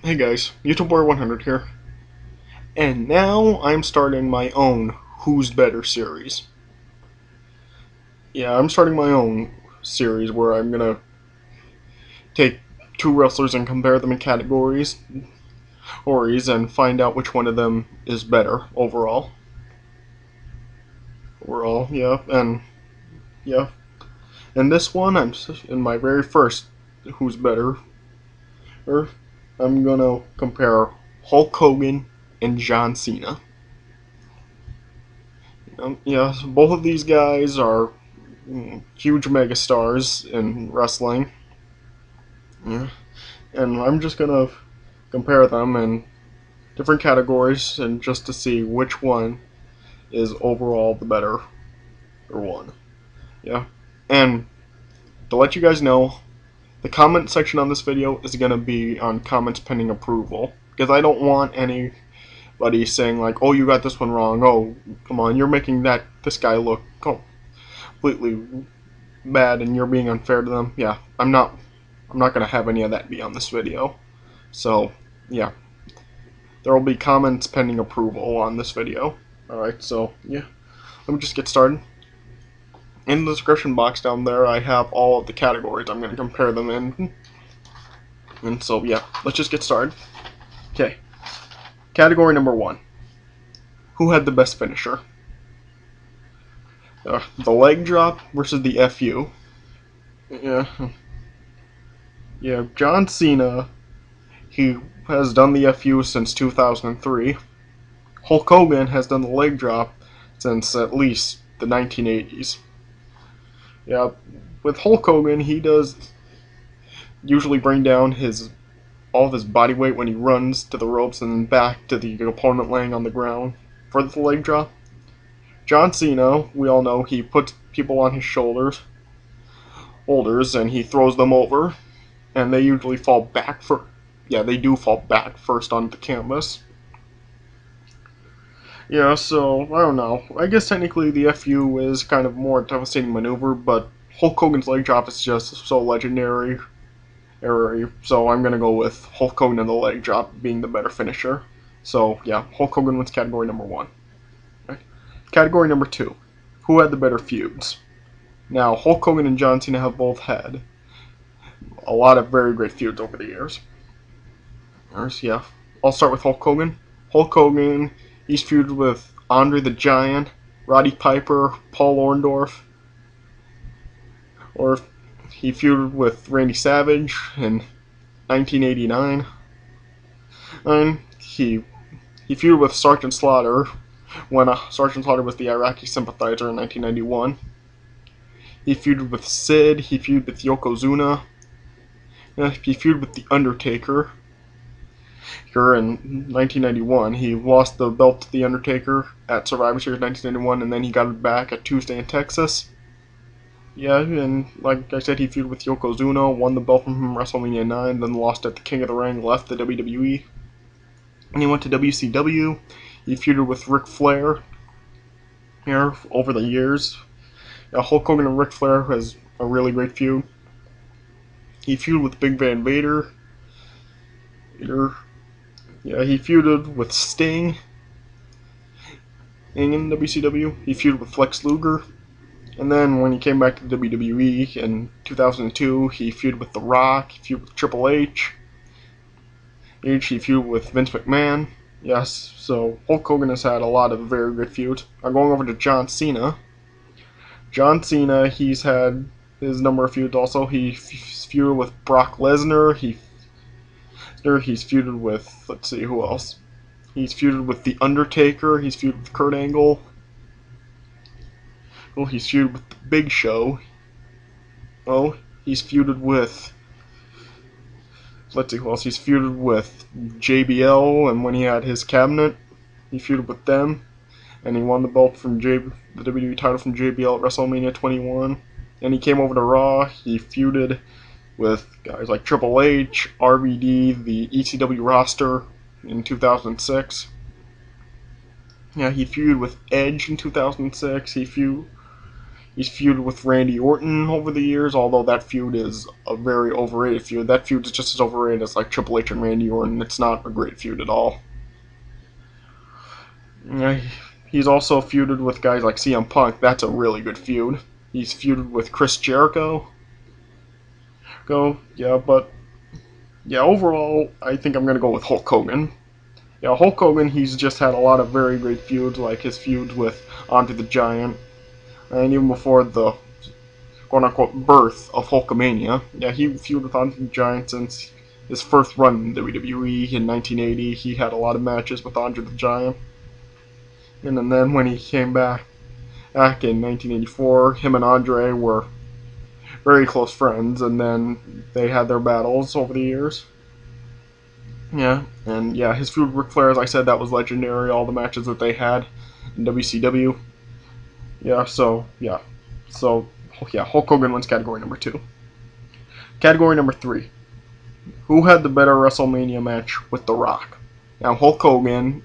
Hey guys, YouTube Boy 100 here, and now I'm starting my own Who's Better series. Yeah, I'm starting my own series where I'm gonna take two wrestlers and compare them in categories, and find out which one of them is better overall. Yeah. And this one, I'm in my very first Who's Better. I'm gonna compare Hulk Hogan and John Cena. Yeah, both of these guys are huge megastars in wrestling. Yeah. And I'm just gonna compare them in different categories and just to see which one is overall the better one. Yeah. And to let you guys know, the comment section on this video is gonna be on comments pending approval. Because I don't want anybody saying like, oh, you got this one wrong, oh, come on, you're making this guy look completely bad and you're being unfair to them. Yeah, I'm not gonna have any of that be on this video. So yeah, there will be comments pending approval on this video. Alright, so yeah, let me just get started. In the description box down there I have all of the categories I'm gonna compare them in. And so yeah, let's just get started. Okay. Category number 1. Who had the best finisher? The leg drop versus the FU. Yeah. Yeah, John Cena, he has done the FU since 2003. Hulk Hogan has done the leg drop since at least the 1980s. Yeah, with Hulk Hogan, he does usually bring down all of his body weight when he runs to the ropes and then back to the opponent laying on the ground for the leg drop. John Cena, we all know, he puts people on his shoulders, and he throws them over, and they usually fall back they do fall back first onto the canvas. Yeah, so, I don't know. I guess technically the FU is kind of more devastating maneuver, but Hulk Hogan's leg drop is just so legendary. So I'm going to go with Hulk Hogan and the leg drop being the better finisher. So, yeah, Hulk Hogan wins category number 1. Okay. Category number 2. Who had the better feuds? Now, Hulk Hogan and John Cena have both had a lot of very great feuds over the years. Yeah, I'll start with Hulk Hogan. Hulk Hogan, he's feuded with Andre the Giant, Roddy Piper, Paul Orndorff, or he feuded with Randy Savage in 1989. And he feuded with Sergeant Slaughter when Sergeant Slaughter was the Iraqi sympathizer in 1991. He feuded with Sid. He feuded with Yokozuna. He feuded with The Undertaker. Here in 1991, he lost the belt to The Undertaker at Survivor Series 1991, and then he got it back at Tuesday in Texas. Yeah, and like I said, he feuded with Yokozuna, won the belt from him WrestleMania 9, then lost at the King of the Ring, left the WWE. And he went to WCW. He feuded with Ric Flair here over the years. Hulk Hogan and Ric Flair has a really great feud. He feuded with Big Van Vader. Yeah, he feuded with Sting in WCW. He feuded with Lex Luger. And then when he came back to WWE in 2002, he feuded with The Rock. He feuded with Triple H. He feuded with Vince McMahon. Yes, so Hulk Hogan has had a lot of very good feuds. Going over to John Cena. John Cena, he's had his number of feuds also. He's feuded with Brock Lesnar. He's feuded with, let's see, who else? He's feuded with The Undertaker. He's feuded with Kurt Angle. Well, he's feuded with The Big Show. Oh, he's feuded with, let's see who else. He's feuded with JBL, and when he had his cabinet, he feuded with them. And he won the belt from the WWE title from JBL at WrestleMania 21. And he came over to Raw. He feuded with guys like Triple H, RVD, the ECW roster in 2006. Yeah, he feuded with Edge in 2006. He He's feuded with Randy Orton over the years, although that feud is a very overrated feud. That feud is just as overrated as like Triple H and Randy Orton. It's not a great feud at all. Yeah, he's also feuded with guys like CM Punk. That's a really good feud. He's feuded with Chris Jericho. But overall, I think I'm gonna go with Hulk Hogan. Yeah, Hulk Hogan, he's just had a lot of very great feuds, like his feuds with Andre the Giant, and even before the quote-unquote birth of Hulkamania. Yeah, he feuded with Andre the Giant since his first run in WWE in 1980. He had a lot of matches with Andre the Giant. And then when he came back in 1984, him and Andre were very close friends, and then they had their battles over the years. His feud with Ric Flair, as I said, that was legendary. All the matches that they had in WCW. Hulk Hogan wins category number 2. Category number 3. Who had the better WrestleMania match with The Rock? Now, Hulk Hogan,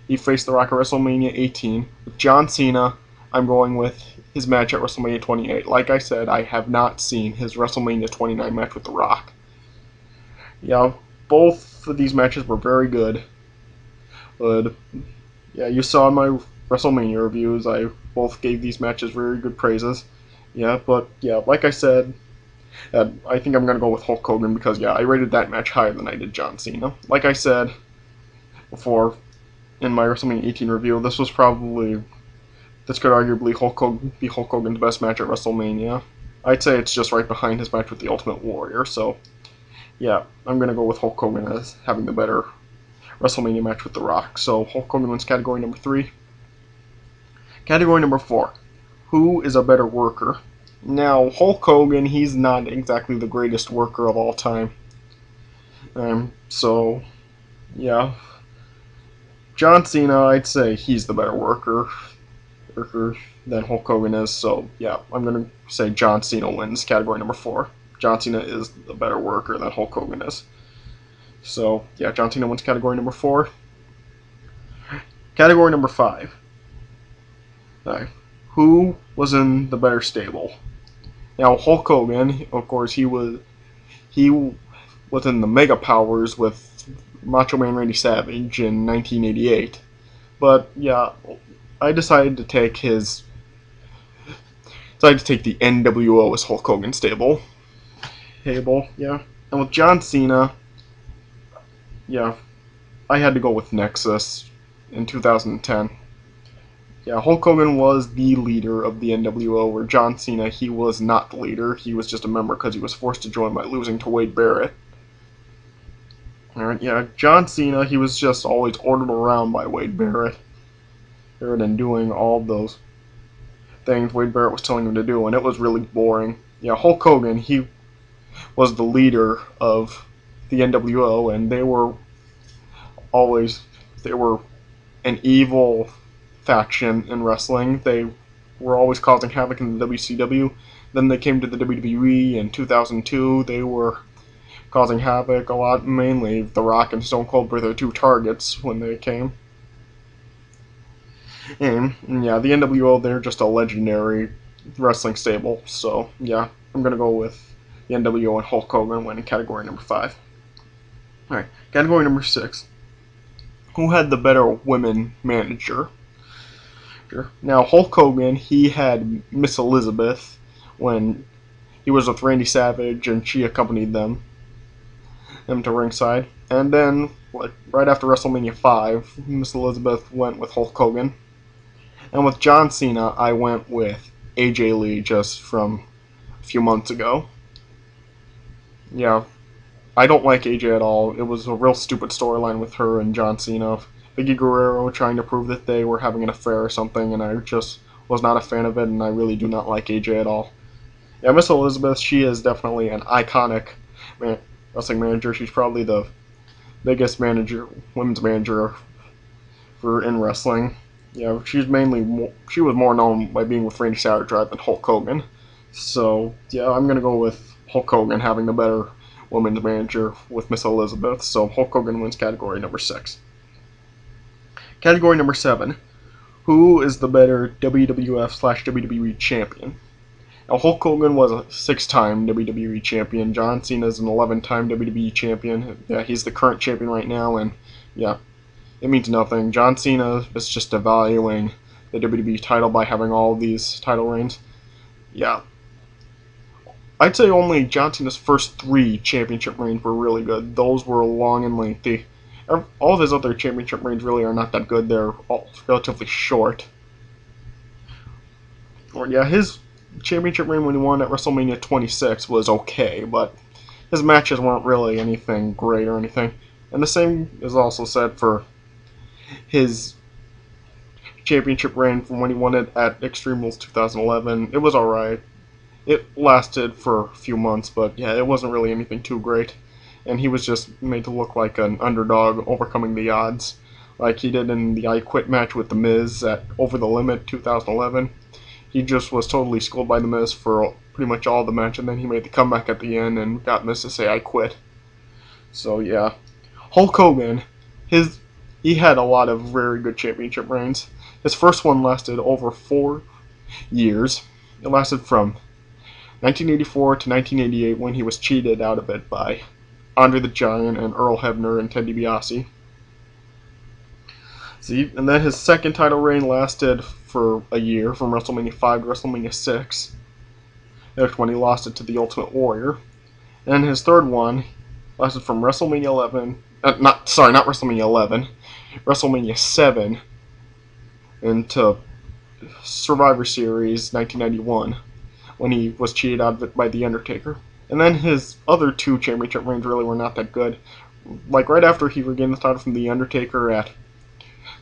he faced The Rock at WrestleMania 18. With John Cena, I'm going with his match at WrestleMania 28. Like I said, I have not seen his WrestleMania 29 match with The Rock. Yeah, both of these matches were very good. But, yeah, you saw in my WrestleMania reviews, I both gave these matches very good praises. Like I said, I think I'm going to go with Hulk Hogan because, I rated that match higher than I did John Cena. Like I said before in my WrestleMania 18 review, this could arguably be Hulk Hogan's best match at WrestleMania. I'd say it's just right behind his match with the Ultimate Warrior, so I'm going to go with Hulk Hogan as having the better WrestleMania match with The Rock. So Hulk Hogan wins category number 3. Category number 4. Who is a better worker? Now, Hulk Hogan, he's not exactly the greatest worker of all time. John Cena, I'd say he's the better worker than Hulk Hogan is. So, I'm going to say John Cena wins category number 4. John Cena is the better worker than Hulk Hogan is. So, John Cena wins category number 4. Category number 5. Who was in the better stable? Now, Hulk Hogan, of course, he was in the Mega Powers with Macho Man Randy Savage in 1988. But, I decided to take the NWO as Hulk Hogan's stable. And with John Cena, I had to go with Nexus in 2010. Hulk Hogan was the leader of the NWO, where John Cena, he was not the leader. He was just a member because he was forced to join by losing to Wade Barrett. John Cena, he was just always ordered around by Wade Barrett and doing all those things Wade Barrett was telling him to do, and it was really boring. Hulk Hogan, he was the leader of the NWO, and they were an evil faction in wrestling. They were always causing havoc in the WCW. Then they came to the WWE in 2002. They were causing havoc a lot. Mainly The Rock and Stone Cold were their 2 targets when they came. And the NWO, they're just a legendary wrestling stable. So I'm gonna go with the NWO and Hulk Hogan winning category number 5. Alright, category number 6. Who had the better women manager? Now, Hulk Hogan, he had Miss Elizabeth when he was with Randy Savage, and she accompanied them to ringside. And then, right after WrestleMania 5, Miss Elizabeth went with Hulk Hogan. And with John Cena, I went with AJ Lee just from a few months ago. I don't like AJ at all. It was a real stupid storyline with her and John Cena. Vicky Guerrero trying to prove that they were having an affair or something, and I just was not a fan of it, and I really do not like AJ at all. Miss Elizabeth, she is definitely an iconic wrestling manager. She's probably the biggest women's manager in wrestling. She was more known by being with Randy Savage rather than Hulk Hogan. So, I'm going to go with Hulk Hogan having the better women's manager with Miss Elizabeth. So, Hulk Hogan wins category number 6. Category number 7. Who is the better WWF/WWE champion? Now, Hulk Hogan was a 6-time WWE champion. John Cena is an 11-time WWE champion. Yeah, he's the current champion right now, and yeah, it means nothing. John Cena is just devaluing the WWE title by having all these title reigns. Yeah, I'd say only John Cena's first 3 championship reigns were really good. Those were long and lengthy. All of his other championship reigns really are not that good. They're all relatively short. Or yeah, his championship reign when he won at WrestleMania 26 was okay, but his matches weren't really anything great or anything. And the same is also said for his championship reign from when he won it at Extreme Rules 2011. It was alright. It lasted for a few months, but yeah, it wasn't really anything too great. And he was just made to look like an underdog overcoming the odds, like he did in the I Quit match with The Miz at Over the Limit 2011. He just was totally schooled by The Miz for pretty much all the match, and then he made the comeback at the end and got Miz to say, "I quit." So yeah, Hulk Hogan, he had a lot of very good championship reigns. His first one lasted over 4 years. It lasted from 1984 to 1988 when he was cheated out of it by Andre the Giant and Earl Hebner and Ted DiBiase. See, and then his second title reign lasted for a year, from WrestleMania 5 to WrestleMania 6. That's when he lost it to the Ultimate Warrior. And his third one lasted from WrestleMania 11, not WrestleMania 11, WrestleMania 7 into Survivor Series 1991, when he was cheated out of it by The Undertaker. And then his other 2 championship reigns really were not that good. Like right after he regained the title from The Undertaker at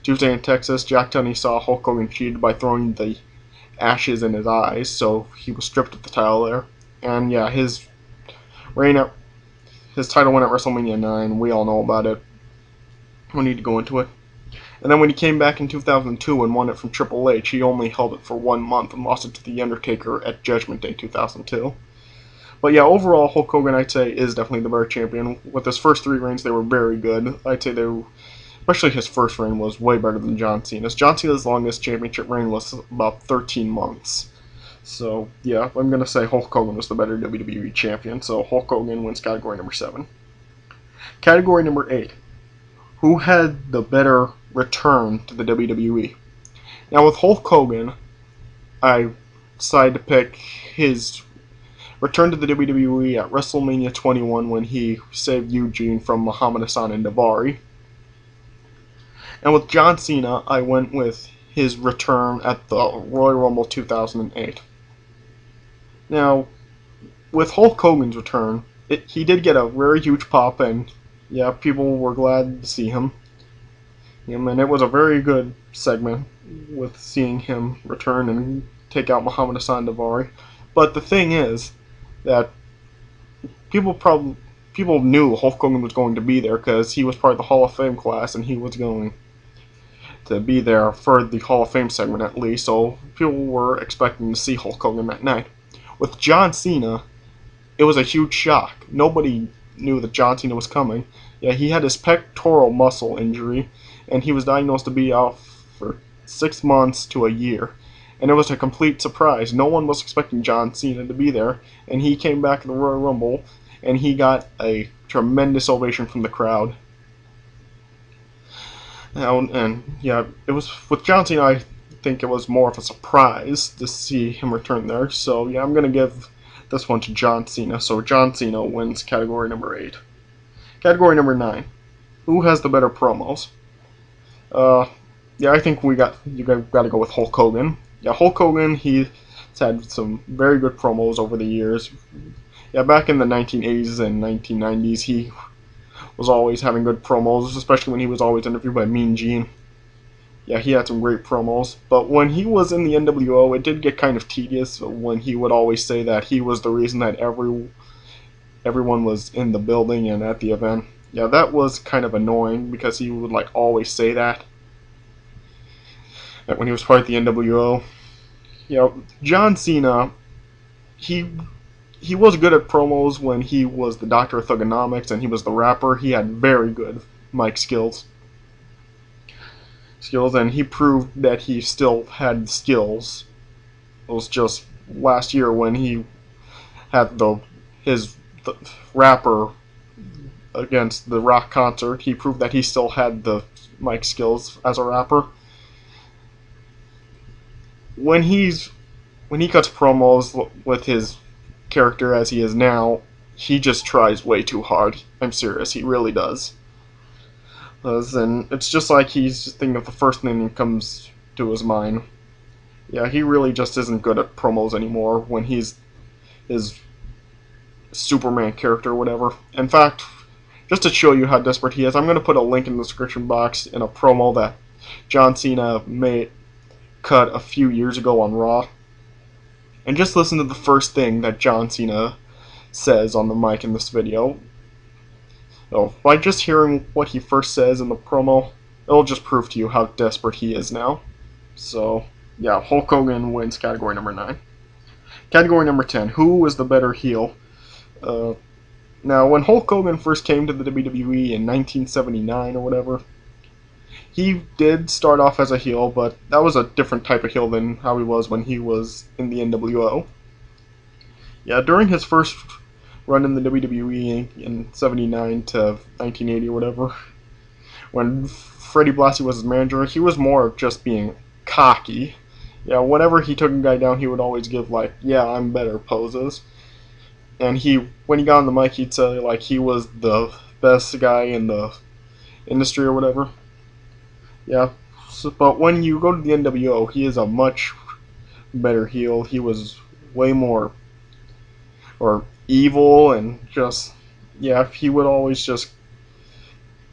Tuesday in Texas, Jack Tunney saw Hulk Hogan cheated by throwing the ashes in his eyes, so he was stripped of the title there. And yeah, his title win at WrestleMania 9, we all know about it. We need to go into it. And then when he came back in 2002 and won it from Triple H, he only held it for 1 month and lost it to The Undertaker at Judgment Day 2002. But yeah, overall, Hulk Hogan, I'd say, is definitely the better champion. With his first 3 reigns, they were very good. I'd say especially his first reign was way better than John Cena's. John Cena's longest championship reign was about 13 months. So yeah, I'm going to say Hulk Hogan was the better WWE champion, so Hulk Hogan wins category number 7. Category number 8. Who had the better return to the WWE? Now with Hulk Hogan, I decided to pick his return to the WWE at WrestleMania 21 when he saved Eugene from Muhammad Hassan and Daivari. And with John Cena, I went with his return at the Royal Rumble 2008. Now, with Hulk Hogan's return, he did get a very huge pop, and yeah, people were glad to see him. And it was a very good segment with seeing him return and take out Muhammad Hassan Daivari. But the thing is that people knew Hulk Hogan was going to be there because he was part of the Hall of Fame class, and he was going to be there for the Hall of Fame segment at least, so people were expecting to see Hulk Hogan that night. With John Cena, it was a huge shock. Nobody knew that John Cena was coming. Yeah, he had his pectoral muscle injury, and he was diagnosed to be out for 6 months to a year. And it was a complete surprise. No one was expecting John Cena to be there, and he came back in the Royal Rumble, and he got a tremendous ovation from the crowd. And yeah, it was with John Cena. I think it was more of a surprise to see him return there. So yeah, I'm gonna give this one to John Cena. So John Cena wins category number 8. Category number 9. Who has the better promos? Yeah, I think you got to go with Hulk Hogan. Yeah, Hulk Hogan. He's had some very good promos over the years. Yeah, back in the 1980s and 1990s, he was always having good promos, especially when he was always interviewed by Mean Gene. Yeah, he had some great promos. But when he was in the NWO, it did get kind of tedious when he would always say that he was the reason that everyone was in the building and at the event. Yeah, that was kind of annoying because he would always say that when he was part of the NWO. You know, John Cena, he was good at promos when he was the Doctor of Thugonomics and he was the rapper. He had very good mic skills, and he proved that he still had skills. It was just last year when he had his rapper against the Rock concert. He proved that he still had the mic skills as a rapper. When he cuts promos with his character as he is now, he just tries way too hard. I'm serious, he really does. And it's just like he's just thinking of the first thing that comes to his mind. Yeah, he really just isn't good at promos anymore when he's his Superman character or whatever. In fact, just to show you how desperate he is, I'm going to put a link in the description box in a promo that John Cena cut a few years ago on Raw. And just listen to the first thing that John Cena says on the mic in this video. So, by just hearing what he first says in the promo, it'll just prove to you how desperate he is now. So, yeah, Hulk Hogan wins category number 9. Category number 10, who is the better heel? Now, when Hulk Hogan first came to the WWE in 1979 or whatever, he did start off as a heel, but that was a different type of heel than how he was when he was in the NWO. Yeah, during his first run in the WWE in 79 to 1980 or whatever, when Freddie Blassie was his manager, he was more of just being cocky. Yeah, whenever he took a guy down, he would always give, like, yeah, I'm better poses. And when he got on the mic, he'd say, like, he was the best guy in the industry or whatever. Yeah, but when you go to the NWO, he is a much better heel. He was way more evil and just, yeah, he would always just,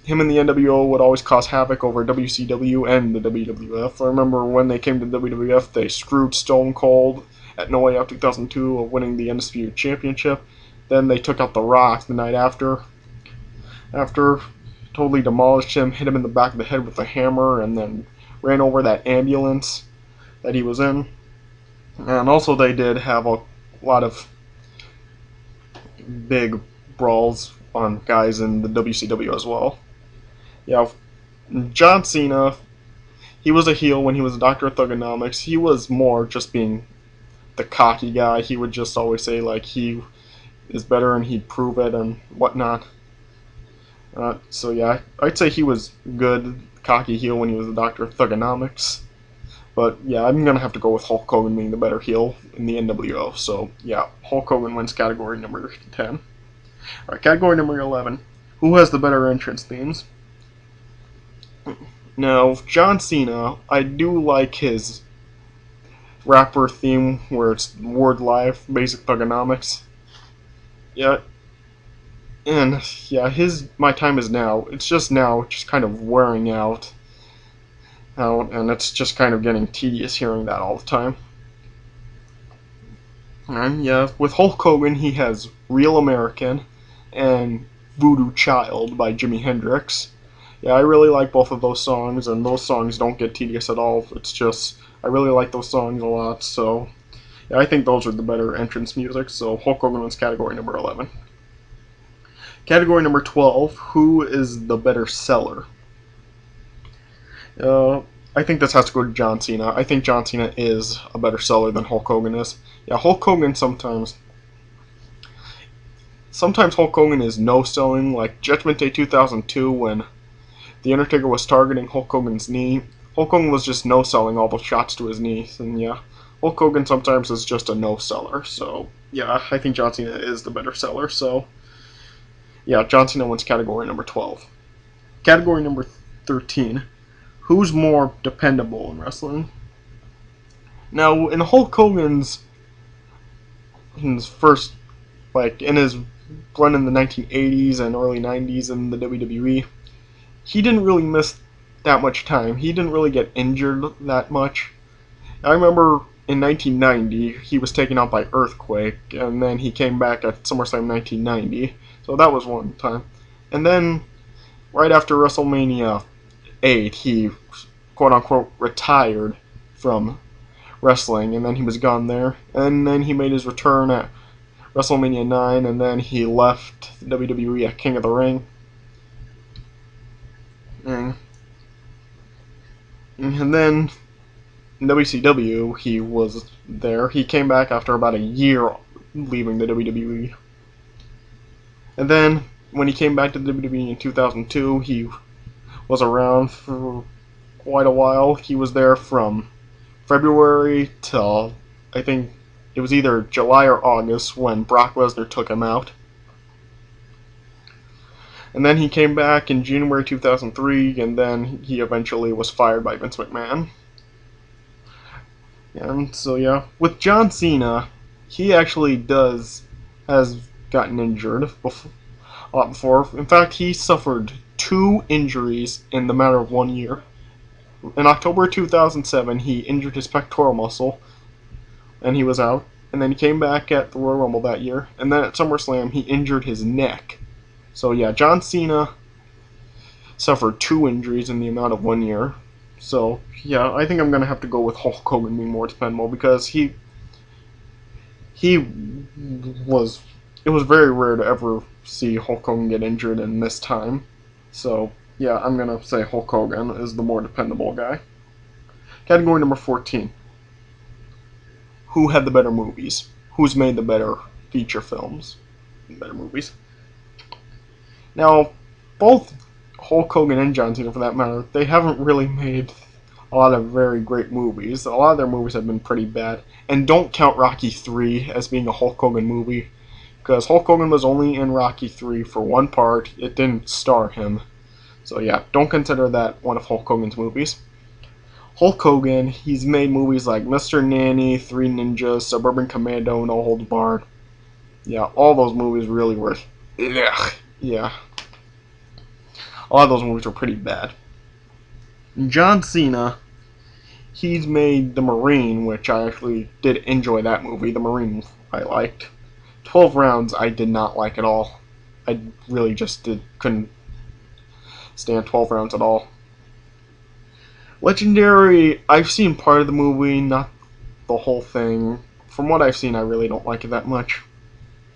him and the NWO would always cause havoc over WCW and the WWF. I remember when they came to WWF, they screwed Stone Cold at No Way Out 2002 of winning the Undisputed Championship. Then they took out The Rock the night after totally demolished him, hit him in the back of the head with a hammer, and then ran over that ambulance that he was in. And also they did have a lot of big brawls on guys in the WCW as well. Yeah, John Cena, he was a heel when he was a Dr. Thugonomics. He was more just being the cocky guy. He would just always say, like, he is better and he'd prove it and whatnot. So yeah, I'd say he was good, cocky heel when he was a Dr. Thugonomics. But yeah, I'm going to have to go with Hulk Hogan being the better heel in the NWO. So yeah, Hulk Hogan wins category number 10. Alright, category number 11. Who has the better entrance themes? Now, John Cena, I do like his rapper theme where it's word life, basic thugonomics. Yeah, and yeah, My Time Is Now, it's just kind of wearing out, and it's just kind of getting tedious hearing that all the time. And yeah, with Hulk Hogan, he has Real American and Voodoo Child by Jimi Hendrix. Yeah, I really like both of those songs, and those songs don't get tedious at all. It's just, I really like those songs a lot, so yeah, I think those are the better entrance music, so Hulk Hogan wins category number 11. Category number 12, who is the better seller? I think this has to go to John Cena. I think John Cena is a better seller than Hulk Hogan is. Yeah, Hulk Hogan sometimes Hulk Hogan is no-selling, like Judgment Day 2002 when The Undertaker was targeting Hulk Hogan's knee. Hulk Hogan was just no-selling all the shots to his knees, and yeah, Hulk Hogan sometimes is just a no-seller, so yeah, I think John Cena is the better seller, so yeah, John Cena wins category number 12. Category number 13, who's more dependable in wrestling? Now, in Hulk Hogan's first, like, in his run in the 1980s and early 90s in the WWE, he didn't really miss that much time. He didn't really get injured that much. I remember in 1990, he was taken out by Earthquake, and then he came back at SummerSlam 1990, so that was one time. And then, right after WrestleMania 8, he, quote-unquote, retired from wrestling, and then he was gone there. And then he made his return at WrestleMania 9, and then he left WWE at King of the Ring. And then in WCW, he was there. He came back after about a year leaving the WWE. And then, when he came back to the WWE in 2002, he was around for quite a while. He was there from February till, I think, it was either July or August when Brock Lesnar took him out. And then he came back in January 2003, and then he eventually was fired by Vince McMahon. And so, yeah, with John Cena, he actually has gotten injured a lot before. In fact, he suffered 2 injuries in the matter of 1 year. In October 2007, he injured his pectoral muscle, and he was out. And then he came back at the Royal Rumble that year. And then at SummerSlam, he injured his neck. So yeah, John Cena suffered 2 injuries in the amount of 1 year. So yeah, I think I'm gonna have to go with Hulk Hogan being more dependable because he was. It was very rare to ever see Hulk Hogan get injured and miss time. So yeah, I'm gonna say Hulk Hogan is the more dependable guy. Category number 14. Who had the better movies? Who's made the better feature films? Better movies. Now, both Hulk Hogan and John Cena, for that matter, they haven't really made a lot of very great movies. A lot of their movies have been pretty bad. And don't count Rocky 3 as being a Hulk Hogan movie, because Hulk Hogan was only in Rocky 3 for one part. It didn't star him. So yeah, don't consider that one of Hulk Hogan's movies. Hulk Hogan, he's made movies like Mr. Nanny, Three Ninjas, Suburban Commando, No Holds Barred. Yeah, all those movies really were... Ugh, yeah. A lot of those movies were pretty bad. John Cena, he's made The Marine, which I actually did enjoy that movie. The Marine I liked. 12 Rounds I did not like at all. I really just couldn't stand 12 Rounds at all. Legendary, I've seen part of the movie, not the whole thing. From what I've seen, I really don't like it that much.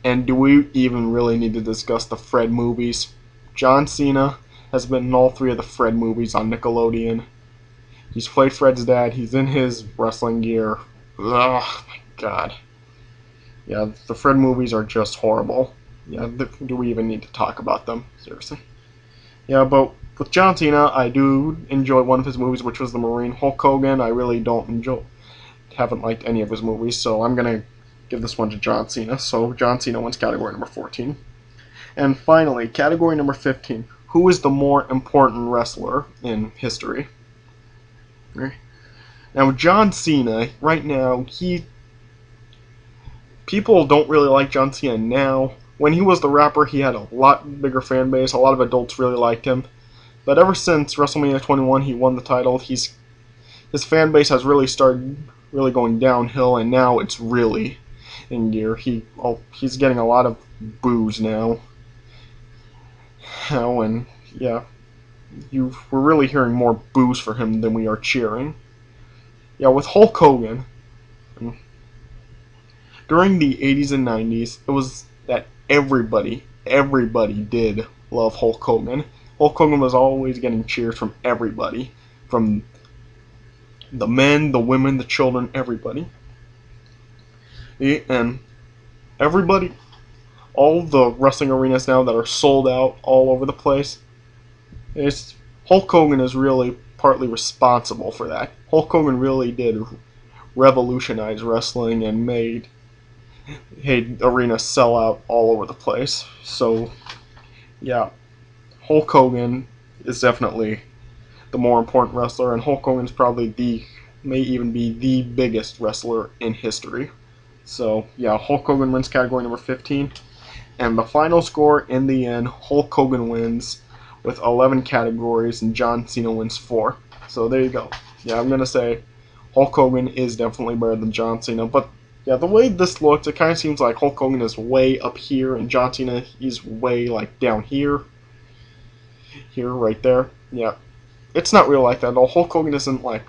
And do we even really need to discuss the Fred movies? John Cena has been in all 3 of the Fred movies on Nickelodeon. He's played Fred's dad. He's in his wrestling gear. Ugh, my God. Yeah, the Fred movies are just horrible. Yeah, do we even need to talk about them? Seriously. Yeah, but with John Cena, I do enjoy one of his movies, which was The Marine. Hulk Hogan, I really haven't liked any of his movies, so I'm going to give this one to John Cena. So John Cena wins category number 14. And finally, category number 15. Who is the more important wrestler in history? Now, John Cena, right now, people don't really like John Cena now. When he was the rapper, he had a lot bigger fan base. A lot of adults really liked him. But ever since WrestleMania 21, he won the title. His fan base has really started going downhill, and now it's really in gear. He's getting a lot of boos now. And yeah, we're really hearing more boos for him than we are cheering. Yeah, with Hulk Hogan, during the 80s and 90s, it was that everybody did love Hulk Hogan. Hulk Hogan was always getting cheers from everybody, from the men, the women, the children, everybody. And everybody, all the wrestling arenas now that are sold out all over the place, Hulk Hogan is really partly responsible for that. Hulk Hogan really did revolutionize wrestling and made arenas sell out all over the place. So, yeah, Hulk Hogan is definitely the more important wrestler, and Hulk Hogan is probably may even be the biggest wrestler in history. So, yeah, Hulk Hogan wins category number 15. And the final score in the end, Hulk Hogan wins with 11 categories, and John Cena wins 4. So there you go. Yeah, I'm going to say Hulk Hogan is definitely better than John Cena. But, yeah, the way this looks, it kind of seems like Hulk Hogan is way up here, and John Cena is way, like, down here. Here, right there. Yeah. It's not real like that at all. Hulk Hogan isn't, like,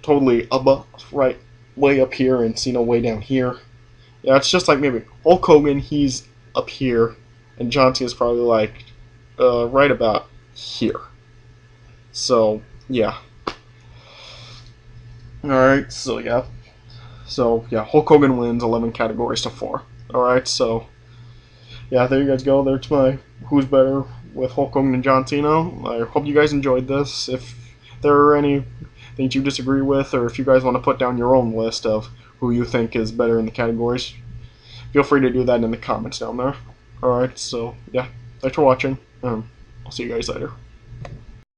totally above, right, way up here, and Cena way down here. Yeah, it's just like maybe Hulk Hogan, he's up here, and John Cena's probably, like, right about here. So, yeah. Alright, so yeah. So yeah, Hulk Hogan wins 11 categories to 4. Alright, so yeah, there you guys go. There's my Who's Better with Hulk Hogan and John Cena. I hope you guys enjoyed this. If there are any things you disagree with, or if you guys want to put down your own list of who you think is better in the categories, feel free to do that in the comments down there. Alright, so yeah, thanks for watching. I'll see you guys later.